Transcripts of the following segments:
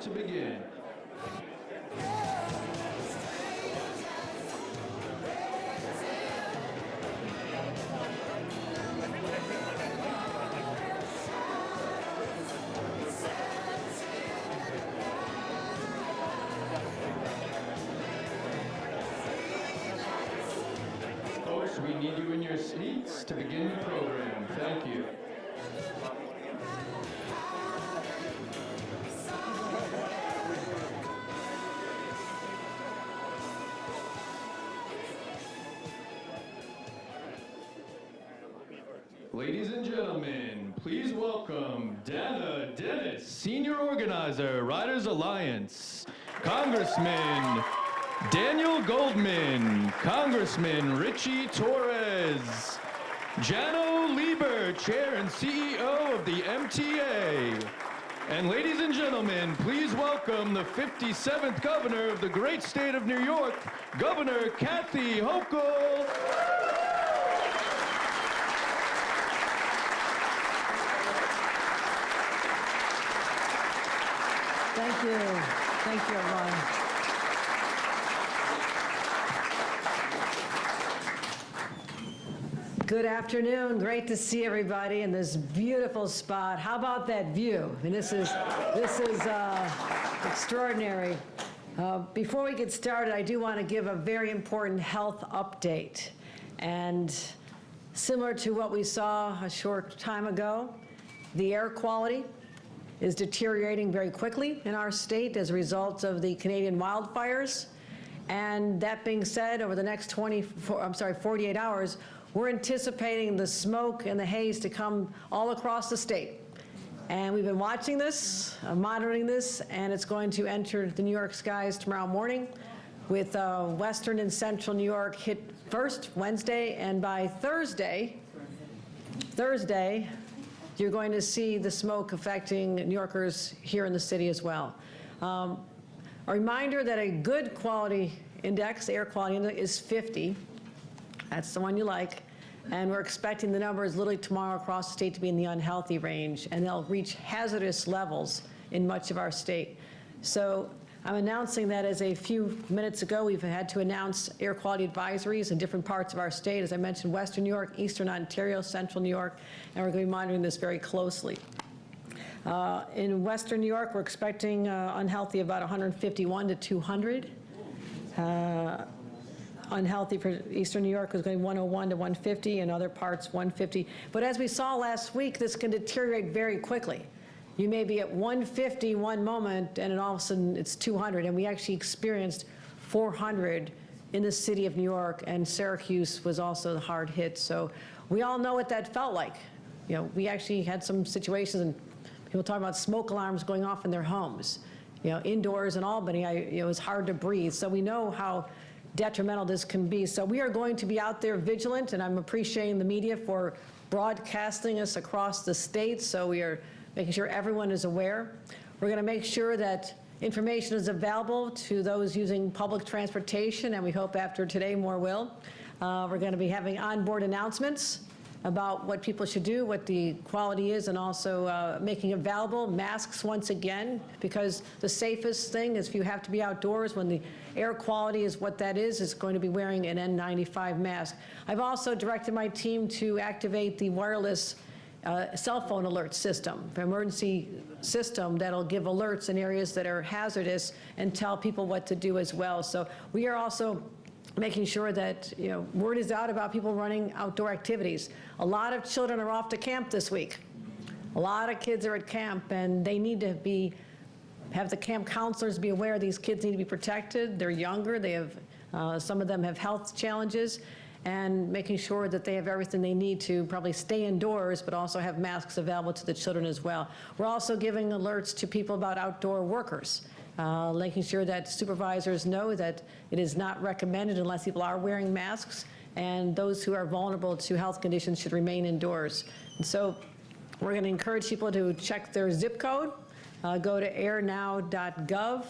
to begin. Folks, we need you in your seats to begin the program. Thank you. Ladies and gentlemen, please welcome Dana Dennis, Senior Organizer, Riders Alliance, Congressman Daniel Goldman, Congressman Richie Torres, Jano Lieber, Chair and CEO of the MTA. And ladies and gentlemen, please welcome the 57th Governor of the great state of New York, Governor Kathy Hochul. Thank you. Thank you, everyone. Good afternoon. Great to see everybody in this beautiful spot. How about that view? I mean, this is extraordinary. Before we get started, I do want to give a very important health update. And similar to what we saw a short time ago, the air quality is deteriorating very quickly in our state as a result of the Canadian wildfires. And that being said, over the next 48 hours, we're anticipating the smoke and the haze to come all across the state. And we've been watching this, monitoring this, and it's going to enter the New York skies tomorrow morning with western and central New York hit first Wednesday, and by Thursday, you're going to see the smoke affecting New Yorkers here in the city as well. A reminder that a good quality index, air quality index, is 50. That's the one you like. And we're expecting the numbers literally tomorrow across the state to be in the unhealthy range, and they'll reach hazardous levels in much of our state. So I'm announcing that as a few minutes ago, we've had to announce air quality advisories in different parts of our state. As I mentioned, Western New York, Eastern Ontario, Central New York, and we're going to be monitoring this very closely. In Western New York, we're expecting unhealthy about 151 to 200. Unhealthy for Eastern New York is going 101 to 150, and other parts 150. But as we saw last week, this can deteriorate very quickly. You may be at 150 one moment, and then all of a sudden it's 200. And we actually experienced 400 in the city of New York, and Syracuse was also the hard hit. So we all know what that felt like. You know, we actually had some situations, and people talk about smoke alarms going off in their homes. You know, indoors in Albany, it was hard to breathe. So we know how detrimental this can be. So we are going to be out there vigilant, and I'm appreciating the media for broadcasting us across the state. So we are making sure everyone is aware. We're going to make sure that information is available to those using public transportation, and we hope after today more will. We're going to be having onboard announcements about what people should do, what the quality is, and also making available masks once again, because the safest thing is if you have to be outdoors when the air quality is what that is going to be wearing an N95 mask. I've also directed my team to activate the wireless cell phone alert system, an emergency system that'll give alerts in areas that are hazardous and tell people what to do as well. So we are also making sure that word is out about people running outdoor activities. A lot of children are off to camp this week. A lot of kids are at camp, and they need to have the camp counselors be aware these kids need to be protected. They're younger. They have some of them have health challenges, and making sure that they have everything they need to probably stay indoors, but also have masks available to the children as well. We're also giving alerts to people about outdoor workers, making sure that supervisors know that it is not recommended unless people are wearing masks, and those who are vulnerable to health conditions should remain indoors. And so we're going to encourage people to check their zip code, go to airnow.gov,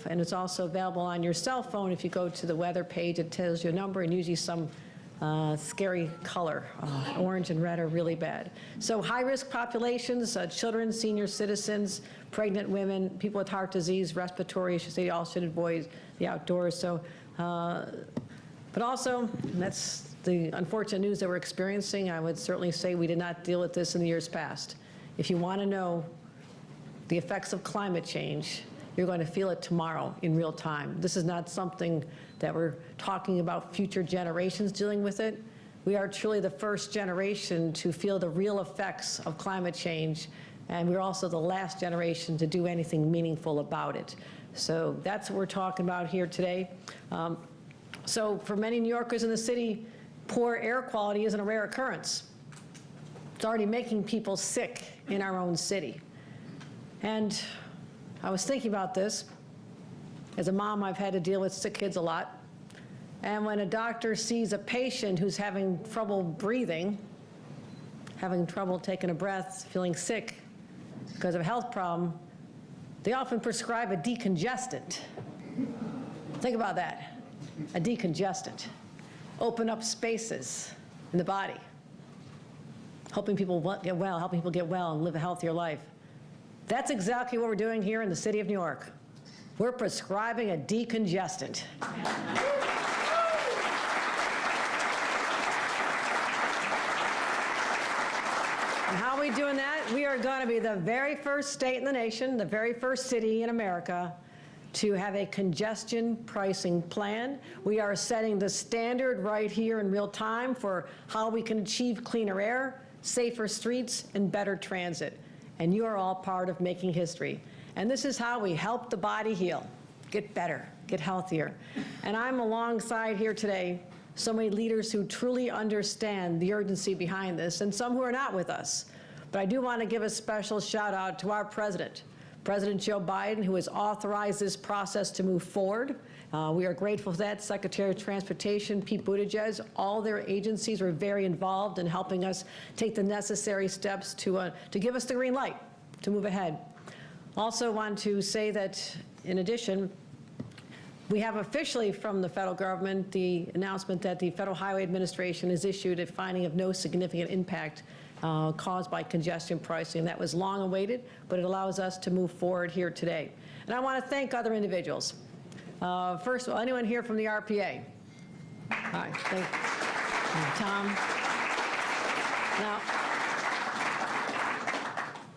and it's also available on your cell phone. If you go to the weather page, it tells you a number and usually some scary color. Orange and red are really bad. So high-risk populations, children, senior citizens, pregnant women, people with heart disease, respiratory issues, they all should avoid the outdoors. So, but also, that's the unfortunate news that we're experiencing. I would certainly say we did not deal with this in the years past. If you want to know the effects of climate change, you're going to feel it tomorrow in real time. This is not something that we're talking about future generations dealing with it. We are truly the first generation to feel the real effects of climate change, and we're also the last generation to do anything meaningful about it. So that's what we're talking about here today. So for many New Yorkers in the city, poor air quality isn't a rare occurrence. It's already making people sick in our own city. And I was thinking about this. As a mom, I've had to deal with sick kids a lot. And when a doctor sees a patient who's having trouble breathing, having trouble taking a breath, feeling sick because of a health problem, they often prescribe a decongestant. Think about that, a decongestant. Open up spaces in the body, helping people get well, helping people get well and live a healthier life. That's exactly what we're doing here in the city of New York. We're prescribing a decongestant. And how are we doing that? We are going to be the very first state in the nation, the very first city in America to have a congestion pricing plan. We are setting the standard right here in real time for how we can achieve cleaner air, safer streets, and better transit. And you are all part of making history. And this is how we help the body heal, get better, get healthier. And I'm alongside here today so many leaders who truly understand the urgency behind this, and some who are not with us. But I do want to give a special shout out to our president, President Joe Biden, who has authorized this process to move forward. We are grateful for that. Secretary of Transportation, Pete Buttigieg, all their agencies were very involved in helping us take the necessary steps to give us the green light to move ahead. Also want to say that, in addition, we have officially from the federal government the announcement that the Federal Highway Administration has issued a finding of no significant impact caused by congestion pricing. That was long awaited, but it allows us to move forward here today. And I want to thank other individuals. First of all, anyone here from the RPA? Hi, thank you. Tom. Now,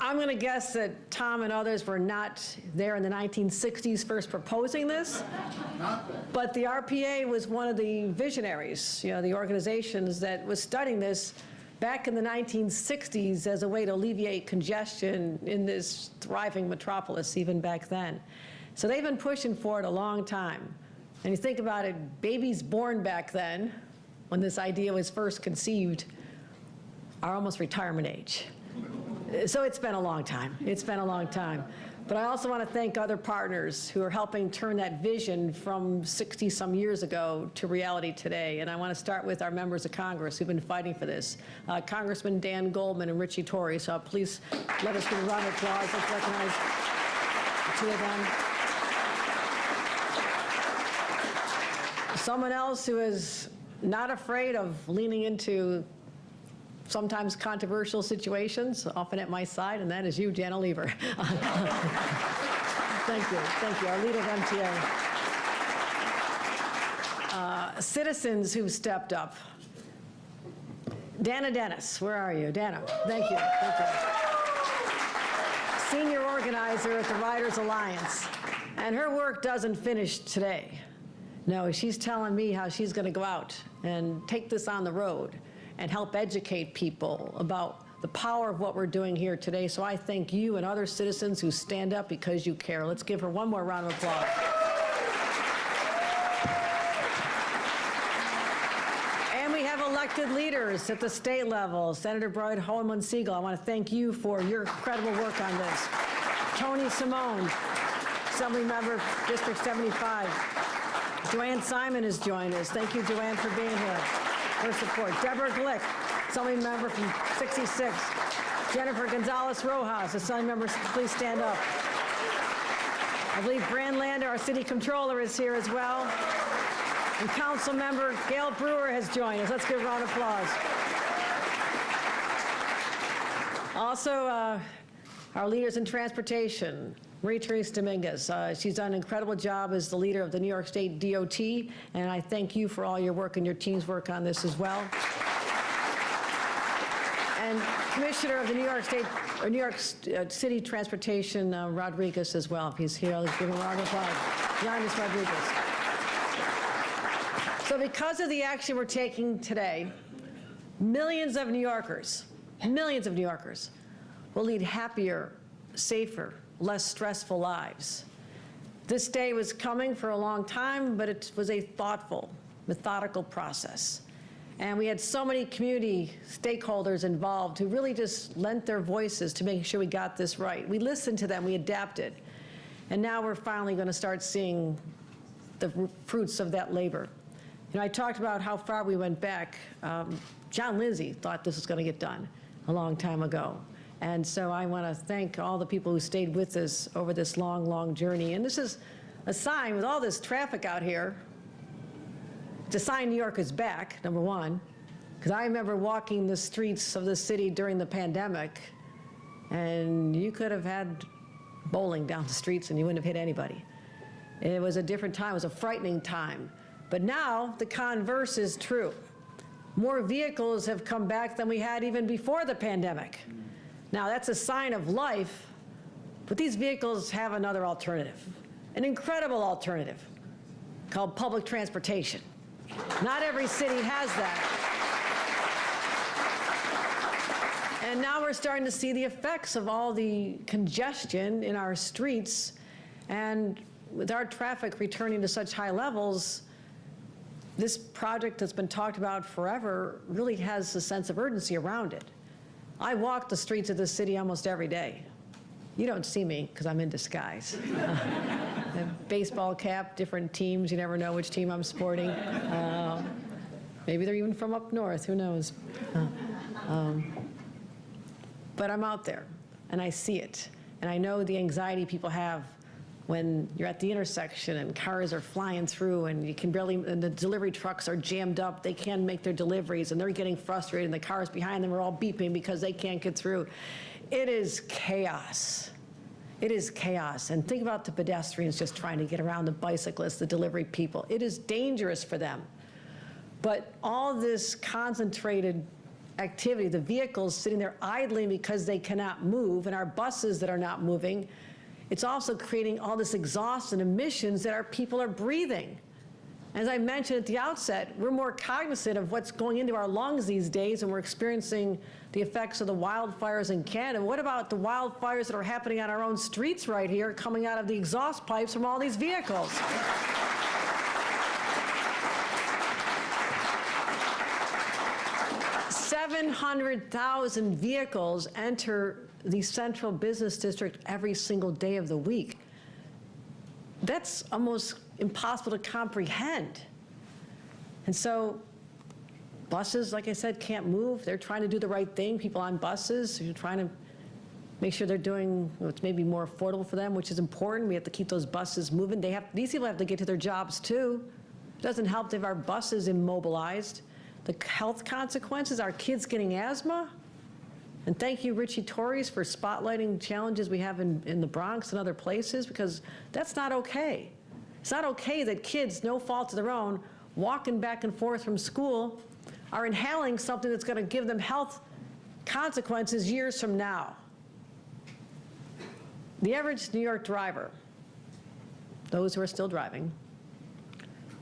I'm going to guess that Tom and others were not there in the 1960s first proposing this, but the RPA was one of the visionaries, the organizations that was studying this back in the 1960s as a way to alleviate congestion in this thriving metropolis even back then. So they've been pushing for it a long time. And you think about it, babies born back then, when this idea was first conceived, are almost retirement age. So it's been a long time. It's been a long time. But I also want to thank other partners who are helping turn that vision from 60-some years ago to reality today. And I want to start with our members of Congress who've been fighting for this. Congressman Dan Goldman and Richie Torrey. So please let us give a round of applause. Let's recognize the two of them. Someone else who is not afraid of leaning into sometimes controversial situations, often at my side, and that is you, Jana Lever. Thank you, our leader of MTA. Citizens who've stepped up. Dana Dennis, where are you? Dana, thank you. Senior organizer at the Riders Alliance. And her work doesn't finish today. No, she's telling me how she's going to go out and take this on the road and help educate people about the power of what we're doing here today. So I thank you and other citizens who stand up because you care. Let's give her one more round of applause. And we have elected leaders at the state level. Senator Bride Hohenman-Siegel, I want to thank you for your incredible work on this. Tony Simone, Assembly Member, District 75. Joanne Simon has joined us. Thank you, Joanne, for being here. For support. Deborah Glick, Assembly Member from 66. Jennifer Gonzalez Rojas, Assembly Member, please stand up. I believe Brand Lander, our City Controller, is here as well. And Council Member Gail Brewer has joined us. Let's give a round of applause. Also, our leaders in transportation, Marie-Therese Dominguez. She's done an incredible job as the leader of the New York State DOT, and I thank you for all your work and your team's work on this as well. And Commissioner of the New York City Transportation, Rodriguez as well. If he's here, let's give him a round of applause. Giannis Rodriguez. So because of the action we're taking today, millions of New Yorkers will lead happier, safer, less stressful lives. This day was coming for a long time, but it was a thoughtful, methodical process. And we had so many community stakeholders involved who really just lent their voices to make sure we got this right. We listened to them, we adapted. And now we're finally going to start seeing the fruits of that labor. You know, I talked about how far we went back. John Lindsay thought this was going to get done a long time ago. And so I want to thank all the people who stayed with us over this long, long journey. And this is a sign with all this traffic out here. It's a sign New York is back, number one, because I remember walking the streets of the city during the pandemic, and you could have had bowling down the streets and you wouldn't have hit anybody. It was a different time. It was a frightening time. But now the converse is true. More vehicles have come back than we had even before the pandemic. Now, that's a sign of life, but these vehicles have another alternative, an incredible alternative called public transportation. Not every city has that. And now we're starting to see the effects of all the congestion in our streets, and with our traffic returning to such high levels, this project that's been talked about forever really has a sense of urgency around it. I walk the streets of this city almost every day. You don't see me because I'm in disguise. A baseball cap, different teams, you never know which team I'm sporting. Maybe they're even from up north, who knows? But I'm out there, and I see it. And I know the anxiety people have when you're at the intersection and cars are flying through and you can barely, and the delivery trucks are jammed up, they can't make their deliveries and they're getting frustrated and the cars behind them are all beeping because they can't get through. It is chaos. It is chaos. And think about the pedestrians just trying to get around, the bicyclists, the delivery people. It is dangerous for them. But all this concentrated activity, the vehicles sitting there idling because they cannot move, and our buses that are not moving, it's also creating all this exhaust and emissions that our people are breathing. As I mentioned at the outset, we're more cognizant of what's going into our lungs these days, and we're experiencing the effects of the wildfires in Canada. What about the wildfires that are happening on our own streets right here, coming out of the exhaust pipes from all these vehicles? 700,000 vehicles enter the central business district every single day of the week. That's almost impossible to comprehend. And so buses, like I said, can't move. They're trying to do the right thing. People on buses are trying to make sure they're doing what's maybe more affordable for them, which is important. We have to keep those buses moving. These people have to get to their jobs too. It doesn't help to have our buses immobilized. The health consequences, our kids getting asthma. And thank you, Richie Torres, for spotlighting challenges we have in the Bronx and other places, because that's not okay. It's not okay that kids, no fault of their own, walking back and forth from school, are inhaling something that's going to give them health consequences years from now. The average New York driver, those who are still driving,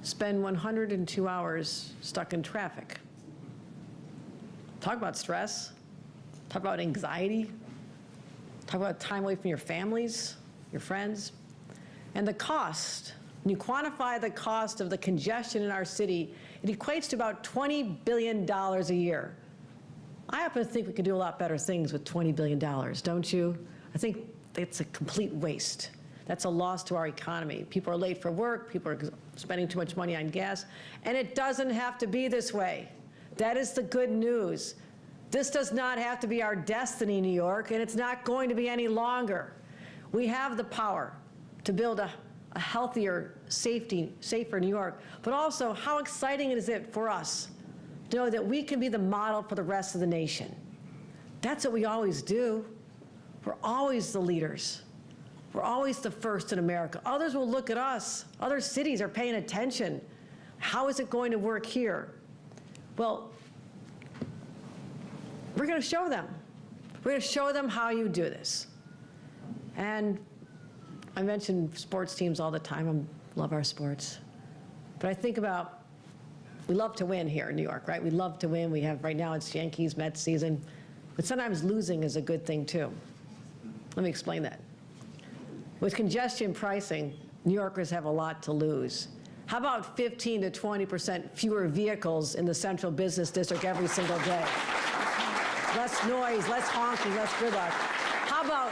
spend 102 hours stuck in traffic. Talk about stress. Talk about anxiety. Talk about time away from your families, your friends. And the cost, when you quantify the cost of the congestion in our city, it equates to about $20 billion a year. I happen to think we could do a lot better things with $20 billion, don't you? I think it's a complete waste. That's a loss to our economy. People are late for work, people are spending too much money on gas, and it doesn't have to be this way. That is the good news. This does not have to be our destiny, New York, and it's not going to be any longer. We have the power to build a a healthier, safer New York, but also how exciting is it for us to know that we can be the model for the rest of the nation. That's what we always do. We're always the leaders. We're always the first in America. Others will look at us. Other cities are paying attention. How is it going to work here? Well, we're going to show them. We're going to show them how you do this. And I mention sports teams all the time. I love our sports. But I think about, we love to win here in New York, right? We love to win. We have, right now, it's Yankees, Mets season. But sometimes losing is a good thing, too. Let me explain that. With congestion pricing, New Yorkers have a lot to lose. How about 15 to 20% fewer vehicles in the central business district every single day? Less noise, less honking, less gridlock. How about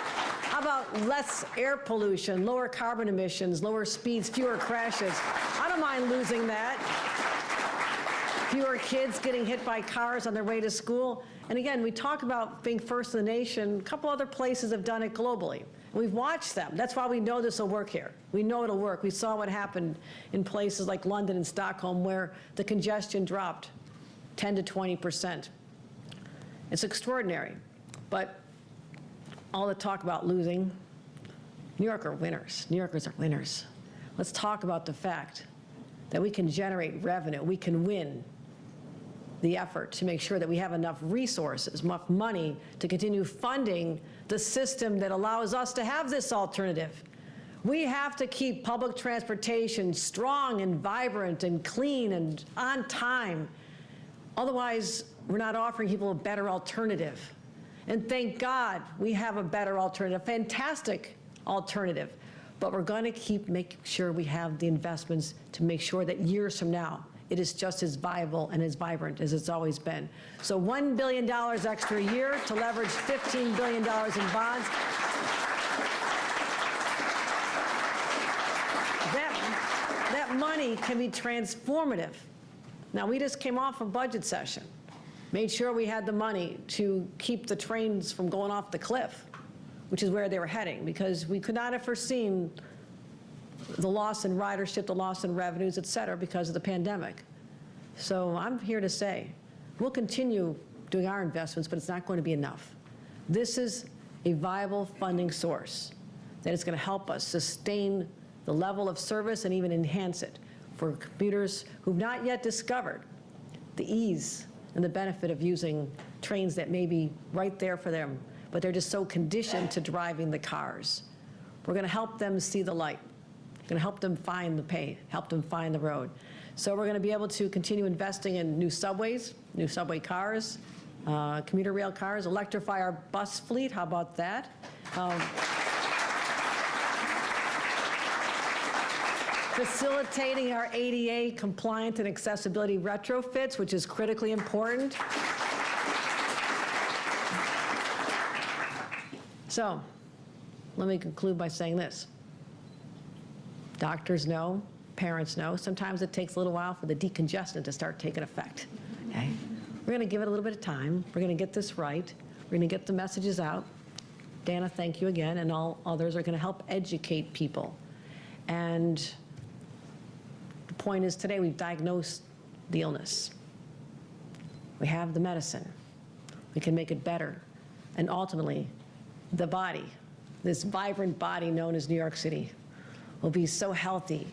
less air pollution, lower carbon emissions, lower speeds, fewer crashes? I don't mind losing that. Fewer kids getting hit by cars on their way to school. And again, we talk about being first in the nation. A couple other places have done it globally. We've watched them. That's why we know this will work here. We know it'll work. We saw what happened in places like London and Stockholm where the congestion dropped 10 to 20%. It's extraordinary. But all the talk about losing, New York are winners. New Yorkers are winners. Let's talk about the fact that we can generate revenue. We can win the effort to make sure that we have enough resources, enough money to continue funding the system that allows us to have this alternative. We have to keep public transportation strong and vibrant and clean and on time. Otherwise, we're not offering people a better alternative. And thank God we have a better alternative, fantastic alternative. But we're going to keep making sure we have the investments to make sure that years from now, it is just as viable and as vibrant as it's always been. So $1 billion extra a year to leverage $15 billion in bonds. That money can be transformative. Now, we just came off a budget session, made sure we had the money to keep the trains from going off the cliff, which is where they were heading, because we could not have foreseen the loss in ridership, the loss in revenues, et cetera, because of the pandemic. So I'm here to say, we'll continue doing our investments, but it's not going to be enough. This is a viable funding source that is going to help us sustain the level of service and even enhance it for commuters who've not yet discovered the ease and the benefit of using trains that may be right there for them, but they're just so conditioned to driving the cars. We're going to help them see the light. Going to help them find the pain, help them find the road. So we're going to be able to continue investing in new subways, new subway cars, commuter rail cars, electrify our bus fleet. How about that? Facilitating our ADA compliant and accessibility retrofits, which is critically important. So let me conclude by saying this. Doctors know, parents know, sometimes it takes a little while for the decongestant to start taking effect, okay? We're gonna give it a little bit of time. We're gonna get this right. We're gonna get the messages out. Dana, thank you again, and all others are gonna help educate people. And the point is today we've diagnosed the illness. We have the medicine. We can make it better. And ultimately, the body, this vibrant body known as New York City, will be so healthy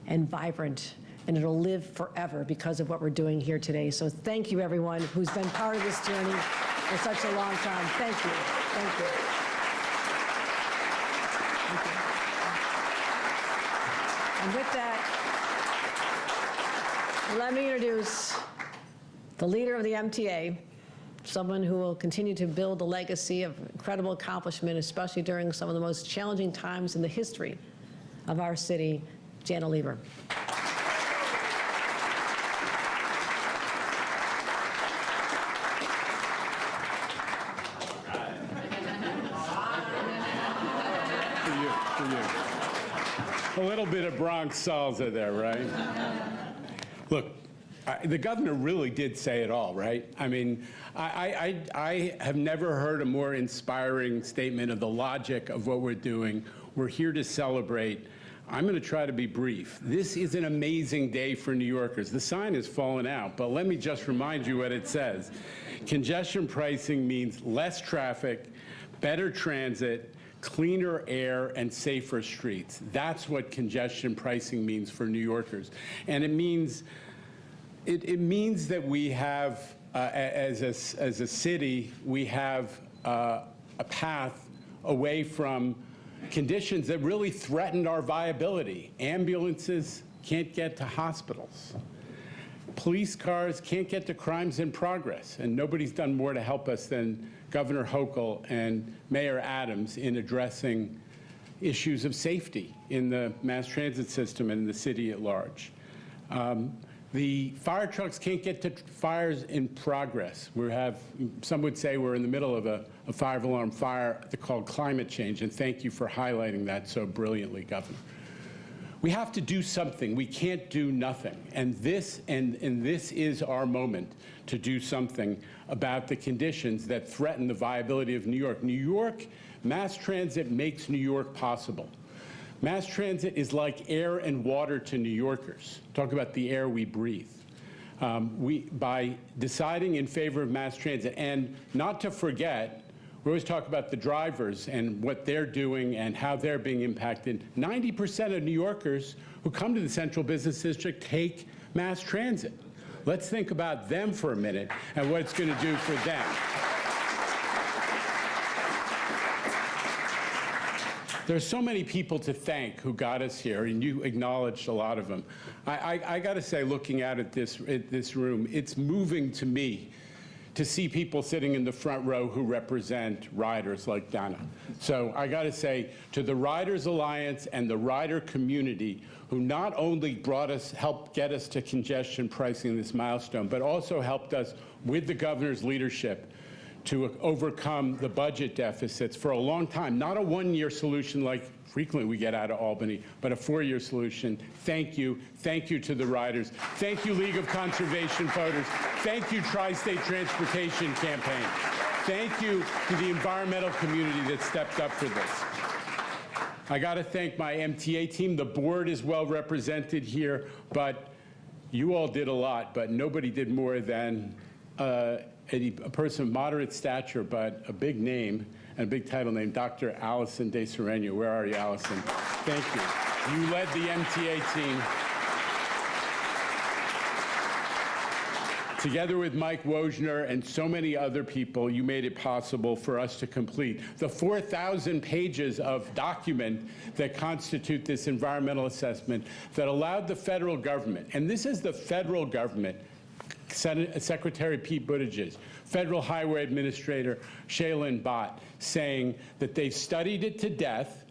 and vibrant, and it'll live forever because of what we're doing here today. So thank you, everyone who's been part of this journey for such a long time. Thank you. Thank you. Thank you. And with that, let me introduce the leader of the MTA, someone who will continue to build a legacy of incredible accomplishment, especially during some of the most challenging times in the history of our city, Jana Lieber. For you. A little bit of Bronx salsa there, right? Look, the governor really did say it all, right? I mean, I have never heard a more inspiring statement of the logic of what we're doing. We're here to celebrate I'm going to try to be brief. This is an amazing day for New Yorkers. The sign has fallen out, but let me just remind you what it says. Congestion pricing means less traffic, better transit, cleaner air, and safer streets. That's what congestion pricing means for New Yorkers. And it means that we have, as a city, we have a path away from conditions that really threatened our viability. Ambulances can't get to hospitals. Police cars can't get to crimes in progress. And nobody's done more to help us than Governor Hochul and Mayor Adams in addressing issues of safety in the mass transit system and the city at large. The fire trucks can't get to fires in progress. Some would say we're in the middle of a five-alarm fire called climate change, and thank you for highlighting that so brilliantly, Governor. We have to do something. We can't do nothing. And this is our moment to do something about the conditions that threaten the viability of New York. New York, mass transit makes New York possible. Mass transit is like air and water to New Yorkers. Talk about the air we breathe. By deciding in favor of mass transit, and not to forget, we always talk about the drivers and what they're doing and how they're being impacted. 90% of New Yorkers who come to the Central Business District take mass transit. Let's think about them for a minute and what it's going to do for them. There's so many people to thank who got us here, and you acknowledged a lot of them. I got to say, looking out at this room, it's moving to me to see people sitting in the front row who represent riders like Dana. So I got to say, to the Riders Alliance and the rider community, who not only helped get us to congestion pricing, this milestone, but also helped us with the governor's leadership to overcome the budget deficits for a long time. Not a one-year solution like frequently we get out of Albany, but a 4-year solution. Thank you. Thank you to the riders. Thank you, League of Conservation Voters. Thank you, Tri-State Transportation Campaign. Thank you to the environmental community that stepped up for this. I got to thank my MTA team. The board is well represented here, but you all did a lot, but nobody did more than a person of moderate stature, but a big name and a big title name, Dr. Allison De Sereno. Where are you, Allison? Thank you. You led the MTA team. Together with Mike Wojner and so many other people, you made it possible for us to complete the 4,000 pages of document that constitute this environmental assessment that allowed the federal government, and this is the federal government, Secretary Pete Buttigieg, Federal Highway Administrator Shailene Bott, saying that they've studied it to death,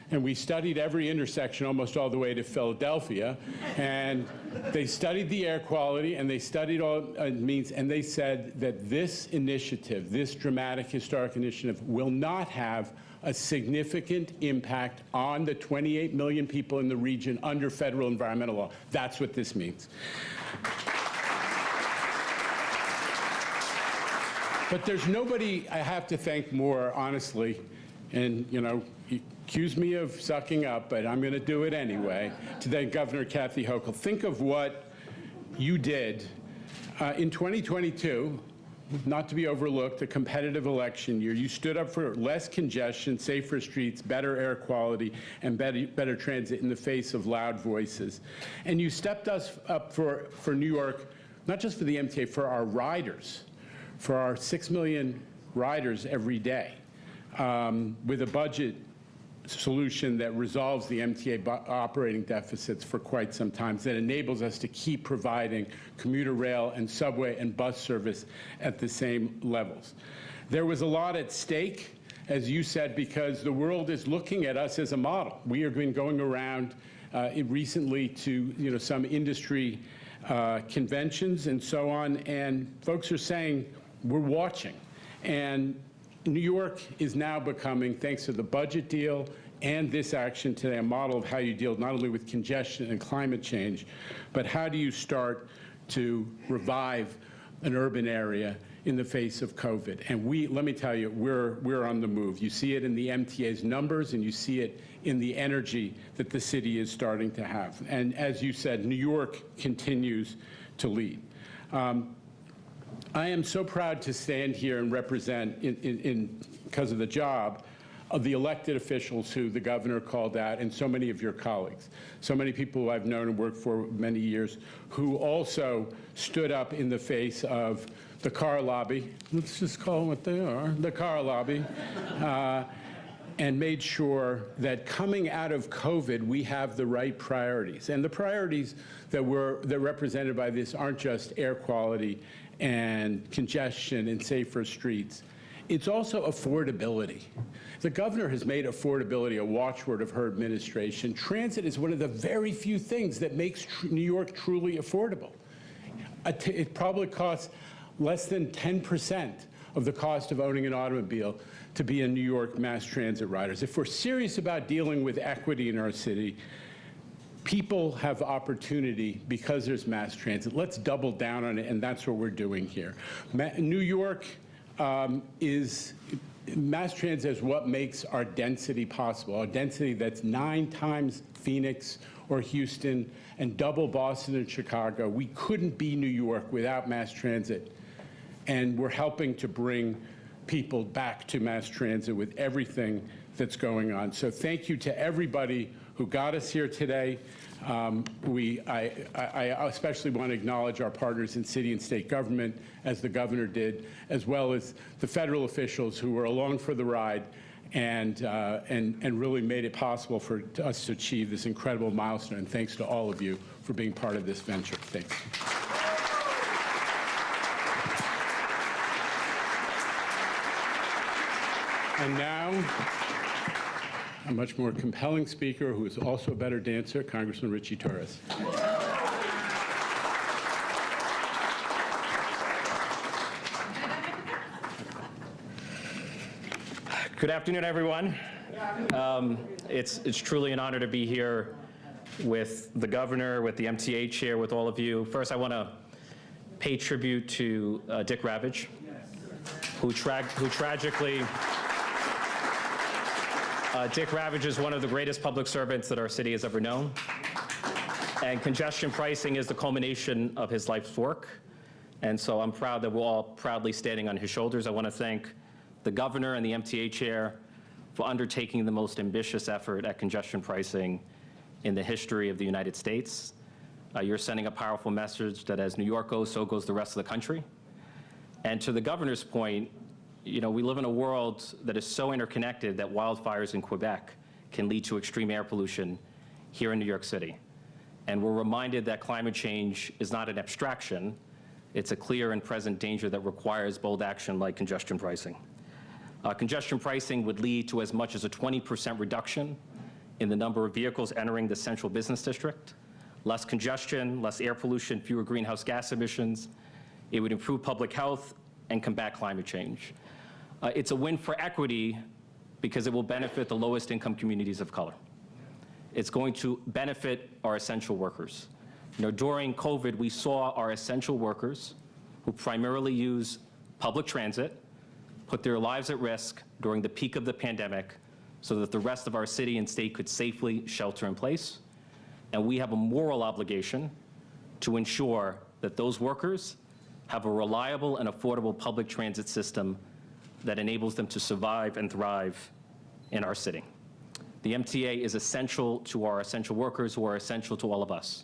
and we studied every intersection almost all the way to Philadelphia, and they studied the air quality, and they studied all it means, and they said that this initiative, this dramatic historic initiative, will not have a significant impact on the 28 million people in the region under federal environmental law. That's what this means. But there's nobody I have to thank more, honestly, and, you know, you accuse me of sucking up, but I'm going to do it anyway, to thank Governor Kathy Hochul. Think of what you did in 2022, not to be overlooked, a competitive election year. You stood up for less congestion, safer streets, better air quality, and better transit in the face of loud voices. And you stepped us up for New York, not just for the MTA, for our riders, for our 6 million riders every day, with a budget solution that resolves the MTA operating deficits for quite some time, that enables us to keep providing commuter rail and subway and bus service at the same levels. There was a lot at stake, as you said, because the world is looking at us as a model. We have been going around recently to some industry conventions and so on, and folks are saying, we're watching. And New York is now becoming, thanks to the budget deal and this action today, a model of how you deal not only with congestion and climate change, but how do you start to revive an urban area in the face of COVID. And let me tell you, we're on the move. You see it in the MTA's numbers, and you see it in the energy that the city is starting to have. And as you said, New York continues to lead. I am so proud to stand here and represent, because of the job, of the elected officials who the governor called out, and so many of your colleagues, so many people who I've known and worked for many years, who also stood up in the face of the car lobby, let's just call them what they are, the car lobby, and made sure that coming out of COVID, we have the right priorities. And the priorities that are represented by this aren't just air quality and congestion and safer streets. It's also affordability. The governor has made affordability a watchword of her administration. Transit is one of the very few things that makes New York truly affordable. It probably costs less than 10% of the cost of owning an automobile to be a New York mass transit riders. If we're serious about dealing with equity in our city, people have opportunity because there's mass transit. Let's double down on it, and that's what we're doing here. New York mass transit is what makes our density possible, our density that's 9 times Phoenix or Houston and double Boston and Chicago. We couldn't be New York without mass transit, and we're helping to bring people back to mass transit with everything that's going on. So thank you to everybody who got us here today. I especially want to acknowledge our partners in city and state government, as the governor did, as well as the federal officials who were along for the ride and really made it possible for us to achieve this incredible milestone. And thanks to all of you for being part of this venture. Thanks. And now, a much more compelling speaker who is also a better dancer, Congressman Richie Torres. Good afternoon, everyone. It's truly an honor to be here with the governor, with the MTA chair, with all of you. First, I want to pay tribute to Dick Ravage, who tragically. Dick Ravage is one of the greatest public servants that our city has ever known. And congestion pricing is the culmination of his life's work. And so I'm proud that we're all proudly standing on his shoulders. I want to thank the governor and the MTA chair for undertaking the most ambitious effort at congestion pricing in the history of the United States. You're sending a powerful message that as New York goes, so goes the rest of the country. And to the governor's point, you know, we live in a world that is so interconnected that wildfires in Quebec can lead to extreme air pollution here in New York City. And we're reminded that climate change is not an abstraction. It's a clear and present danger that requires bold action like congestion pricing. Congestion pricing would lead to as much as a 20% reduction in the number of vehicles entering the central business district, less congestion, less air pollution, fewer greenhouse gas emissions. It would improve public health and combat climate change. It's a win for equity because it will benefit the lowest income communities of color. It's going to benefit our essential workers. You know, during COVID, we saw our essential workers, who primarily use public transit, put their lives at risk during the peak of the pandemic so that the rest of our city and state could safely shelter in place. And we have a moral obligation to ensure that those workers have a reliable and affordable public transit system that enables them to survive and thrive in our city. The MTA is essential to our essential workers who are essential to all of us.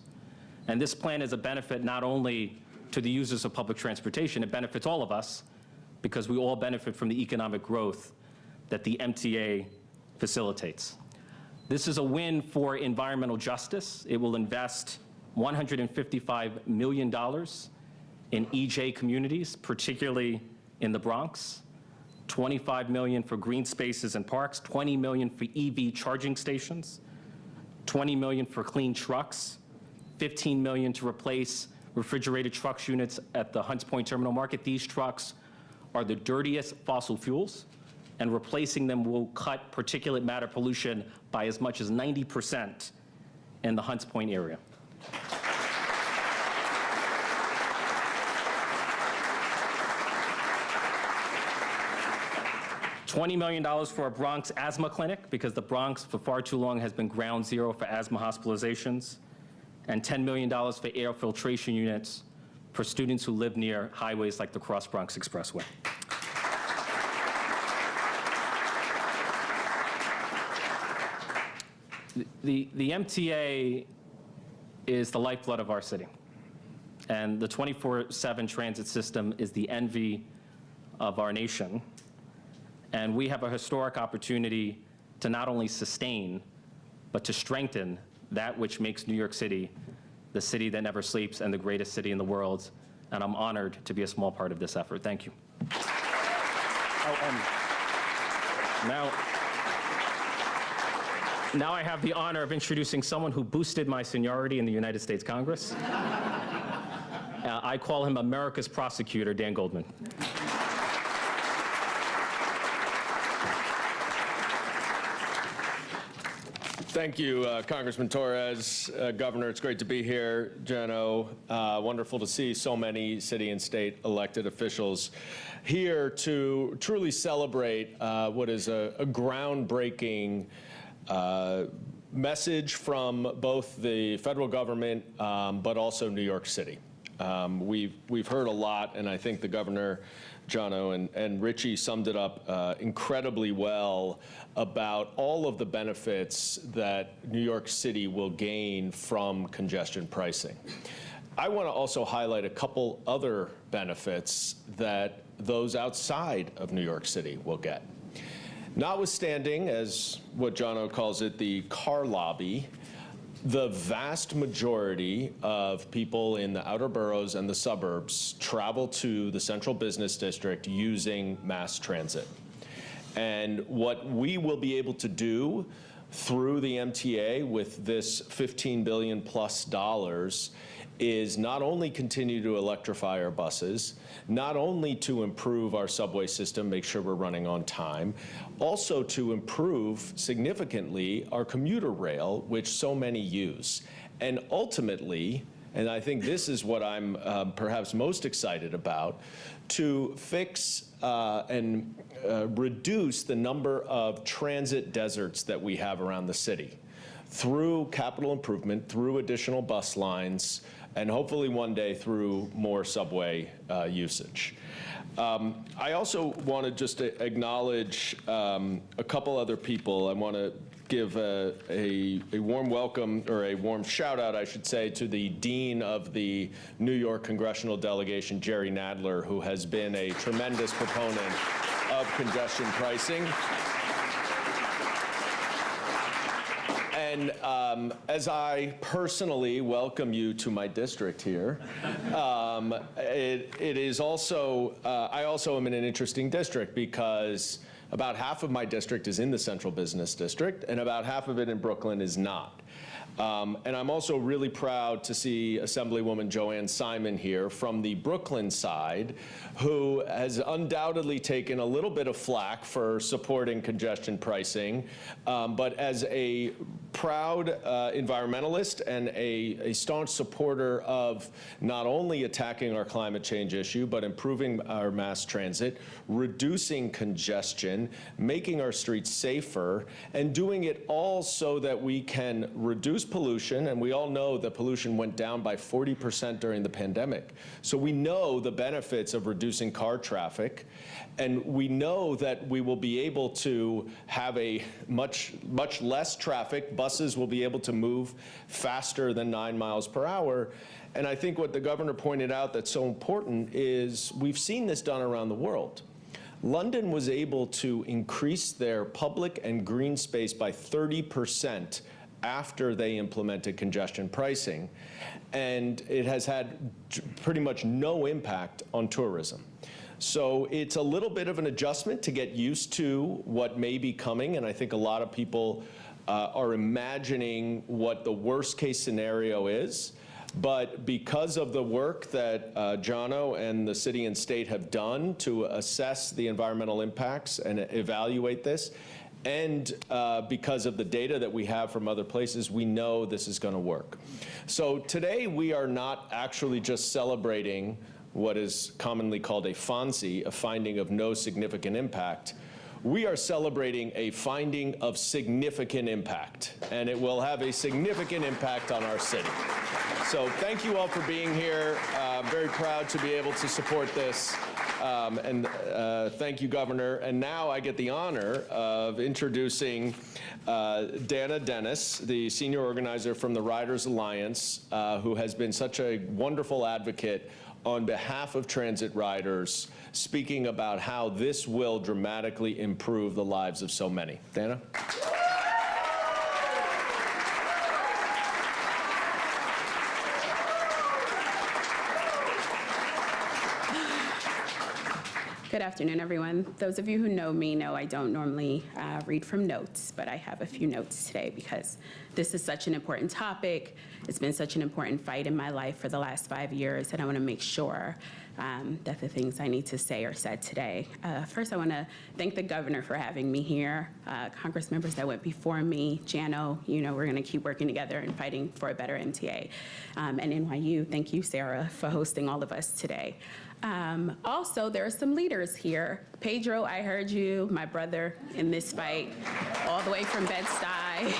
And this plan is a benefit not only to the users of public transportation, it benefits all of us because we all benefit from the economic growth that the MTA facilitates. This is a win for environmental justice. It will invest $155 million in EJ communities, particularly in the Bronx. $25 million for green spaces and parks, $20 million for EV charging stations, $20 million for clean trucks, $15 million to replace refrigerated trucks units at the Hunts Point Terminal Market. These trucks are the dirtiest fossil fuels, and replacing them will cut particulate matter pollution by as much as 90% in the Hunts Point area. $20 million for a Bronx asthma clinic, because the Bronx for far too long has been ground zero for asthma hospitalizations, and $10 million for air filtration units for students who live near highways like the Cross Bronx Expressway. The MTA is the lifeblood of our city, and the 24/7 transit system is the envy of our nation. And we have a historic opportunity to not only sustain, but to strengthen that which makes New York City the city that never sleeps and the greatest city in the world. And I'm honored to be a small part of this effort. Thank you. Oh, and now I have the honor of introducing someone who boosted my seniority in the United States Congress. I call him America's prosecutor, Dan Goldman. Thank you, Congressman Torres. Governor, it's great to be here. Jano, wonderful to see so many city and state elected officials here to truly celebrate what is a groundbreaking message from both the federal government, but also New York City. We've heard a lot, and I think the governor, Jano and Richie summed it up incredibly well about all of the benefits that New York City will gain from congestion pricing. I want to also highlight a couple other benefits that those outside of New York City will get. Notwithstanding, as what Jano calls it, the car lobby, the vast majority of people in the outer boroughs and the suburbs travel to the central business district using mass transit. And what we will be able to do through the MTA with this $15 billion plus is not only continue to electrify our buses, not only to improve our subway system, make sure we're running on time, also to improve significantly our commuter rail, which so many use. And ultimately, and I think this is what I'm perhaps most excited about, to fix and reduce the number of transit deserts that we have around the city through capital improvement, through additional bus lines, and hopefully one day through more subway usage. I also want to just acknowledge a couple other people. I want to give a warm welcome, or a warm shout out, I should say, to the Dean of the New York Congressional Delegation, Jerry Nadler, who has been a tremendous proponent of congestion pricing. And as I personally welcome you to my district here, it is also, I also am in an interesting district because about half of my district is in the central business district and about half of it in Brooklyn is not. And I'm also really proud to see Assemblywoman Joanne Simon here from the Brooklyn side, who has undoubtedly taken a little bit of flack for supporting congestion pricing, but as a proud environmentalist and a staunch supporter of not only attacking our climate change issue, but improving our mass transit, reducing congestion, making our streets safer, and doing it all so that we can reduce pollution. And we all know that pollution went down by 40% during the pandemic. So we know the benefits of reducing car traffic, and we know that we will be able to have a much less traffic. Buses will be able to move faster than 9 miles per hour. And I think what the governor pointed out that's so important is we've seen this done around the world. London was able to increase their public and green space by 30% after they implemented congestion pricing, and it has had pretty much no impact on tourism. So it's a little bit of an adjustment to get used to what may be coming, and I think a lot of people are imagining what the worst case scenario is. But because of the work that Jano and the city and state have done to assess the environmental impacts and evaluate this, and because of the data that we have from other places, we know this is going to work. So today we are not actually just celebrating what is commonly called a FONSI, a finding of no significant impact. we are celebrating a finding of significant impact, and it will have a significant impact on our city. So thank you all for being here. Very proud to be able to support this. Thank you, Governor. And now I get the honor of introducing Dana Dennis, the senior organizer from the Riders Alliance, who has been such a wonderful advocate on behalf of transit riders, speaking about how this will dramatically improve the lives of so many. Dana? Good afternoon, everyone. Those of you who know me know I don't normally read from notes, but I have a few notes today because this is such an important topic. It's been such an important fight in my life for the last 5 years, and I want to make sure that the things I need to say are said today. First, I want to thank the governor for having me here. Congress members that went before me, Jano, you know, we're going to keep working together and fighting for a better MTA. And NYU, thank you, Sarah, for hosting all of us today. Also, there are some leaders here. Pedro, I heard you, my brother in this fight, all the way from Bed-Stuy.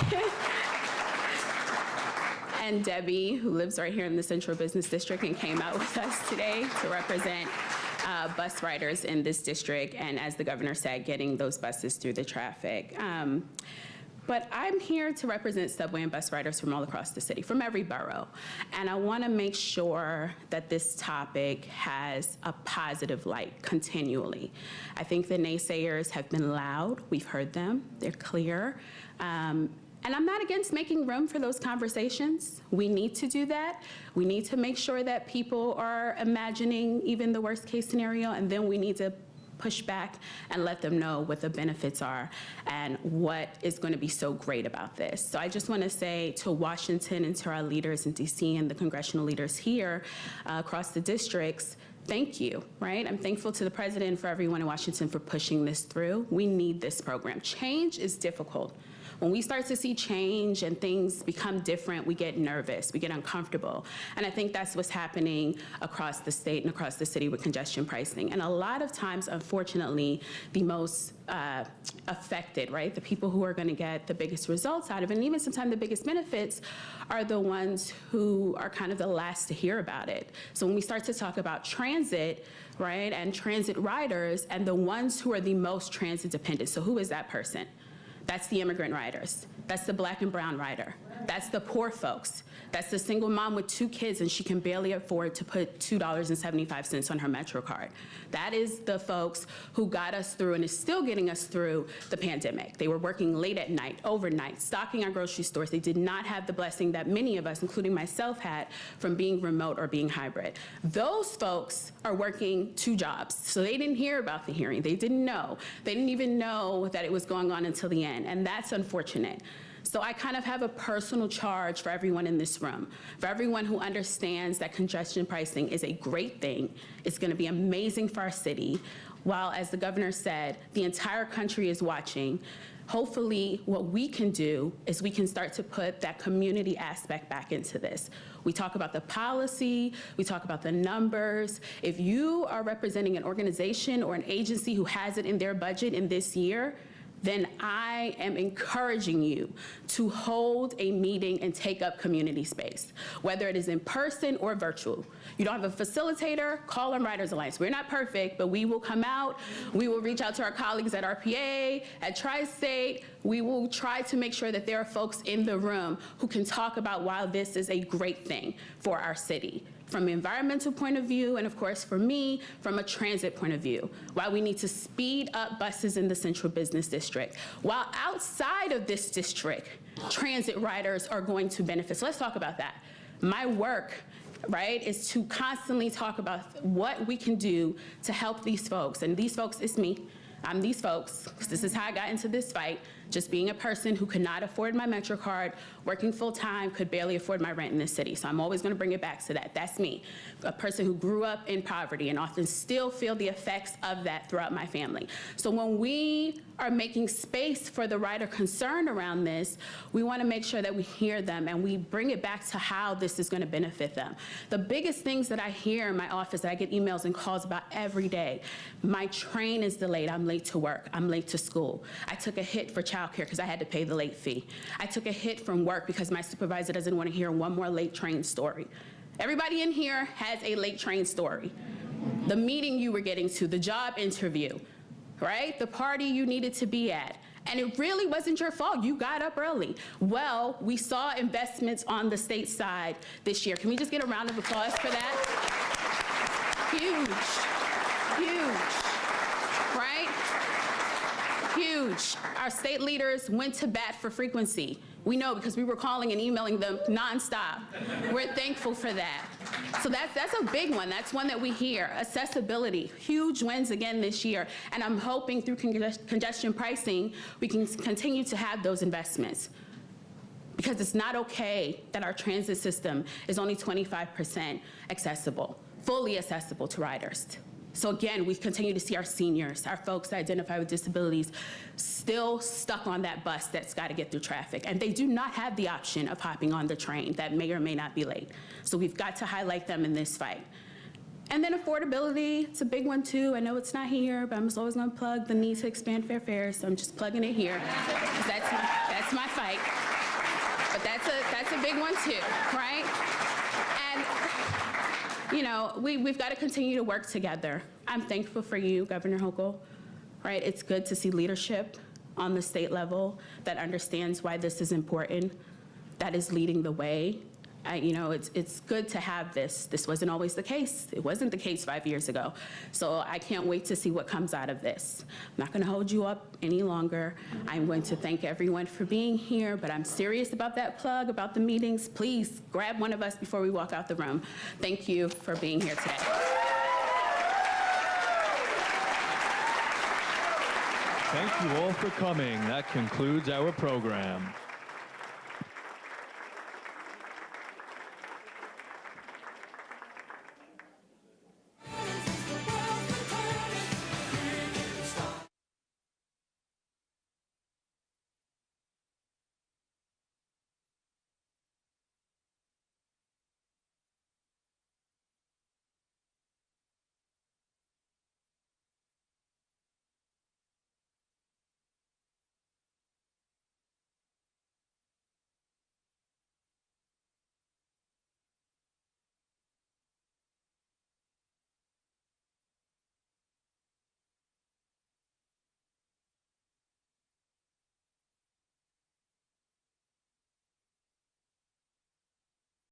And Debbie, who lives right here in the Central Business District and came out with us today to represent bus riders in this district, and as the governor said, getting those buses through the traffic. But I'm here to represent subway and bus riders from all across the city, from every borough. And I want to make sure that this topic has a positive light continually. I think the naysayers have been loud. We've heard them. They're clear. And I'm not against making room for those conversations. We need to do that. We need to make sure that people are imagining even the worst case scenario, and then we need to push back and let them know what the benefits are and what is going to be so great about this. So I just want to say to Washington and to our leaders in DC and the congressional leaders here across the districts, thank you, right? I'm thankful to the president and for everyone in Washington for pushing this through. We need this program. Change is difficult. When we start to see change and things become different, we get nervous, we get uncomfortable. And I think that's what's happening across the state and across the city with congestion pricing. And a lot of times, unfortunately, the most affected, right? The people who are going to get the biggest results out of it, and even sometimes the biggest benefits, are the ones who are kind of the last to hear about it. So when we start to talk about transit, right, and transit riders, and the ones who are the most transit dependent, so who is that person? That's the immigrant riders. That's the black and brown rider. That's the poor folks. That's the single mom with 2 kids and she can barely afford to put $2.75 on her Metro card. That is the folks who got us through and is still getting us through the pandemic. They were working late at night, overnight, stocking our grocery stores. They did not have the blessing that many of us, including myself, had from being remote or being hybrid. Those folks are working 2 jobs. So they didn't hear about the hearing. They didn't know. They didn't even know that it was going on until the end. And that's unfortunate. So I kind of have a personal charge for everyone in this room, for everyone who understands that congestion pricing is a great thing. It's going to be amazing for our city. While, as the governor said, the entire country is watching, hopefully what we can do is we can start to put that community aspect back into this. We talk about the policy, we talk about the numbers. If you are representing an organization or an agency who has it in their budget in this year, then I am encouraging you to hold a meeting and take up community space, whether it is in person or virtual. You don't have a facilitator, call on Riders Alliance. We're not perfect, but we will come out. We will reach out to our colleagues at RPA, at Tri-State. We will try to make sure that there are folks in the room who can talk about why this is a great thing for our city, from an environmental point of view, and of course for me, from a transit point of view, why we need to speed up buses in the Central Business District. While outside of this district, transit riders are going to benefit. So let's talk about that. My work, right, is to constantly talk about what we can do to help these folks. And these folks, it's me. I'm these folks. This is how I got into this fight. Just being a person who could not afford my Metro card, working full time, could barely afford my rent in this city. So I'm always going to bring it back to that. That's me, a person who grew up in poverty and often still feel the effects of that throughout my family. So when we are making space for the rider concerned around this, we want to make sure that we hear them and we bring it back to how this is going to benefit them. The biggest things that I hear in my office that I get emails and calls about every day: my train is delayed, I'm late to work, I'm late to school. I took a hit for childcare because I had to pay the late fee. I took a hit from work because my supervisor doesn't want to hear one more late train story. Everybody in here has a late train story. The meeting you were getting to, the job interview, right? The party you needed to be at. And it really wasn't your fault. You got up early. Well, we saw investments on the state side this year. Can we just get a round of applause for that? Huge, right? Huge. Our state leaders went to bat for frequency. We know because we were calling and emailing them nonstop. We're thankful for that. So that's a big one. That's one that we hear. Accessibility, huge wins again this year. And I'm hoping through congestion pricing, we can continue to have those investments. Because it's not okay that our transit system is only 25% accessible, fully accessible to riders. So again, we continue to see our seniors, our folks that identify with disabilities, still stuck on that bus that's got to get through traffic. And they do not have the option of hopping on the train that may or may not be late. So we've got to highlight them in this fight. And then affordability, it's a big one too. I know it's not here, but I'm just always going to plug the need to expand fair fares. So I'm just plugging it here. That's my fight. But that's a big one too, right? You know, we've got to continue to work together. I'm thankful for you, Governor Hochul, right? It's good to see leadership on the state level that understands why this is important, that is leading the way. You know, it's good to have this. This wasn't always the case. It wasn't the case 5 years ago. So I can't wait to see what comes out of this. I'm not going to hold you up any longer. I'm going to thank everyone for being here, but I'm serious about that plug, about the meetings. Please grab one of us before we walk out the room. Thank you for being here today. Thank you all for coming. That concludes our program.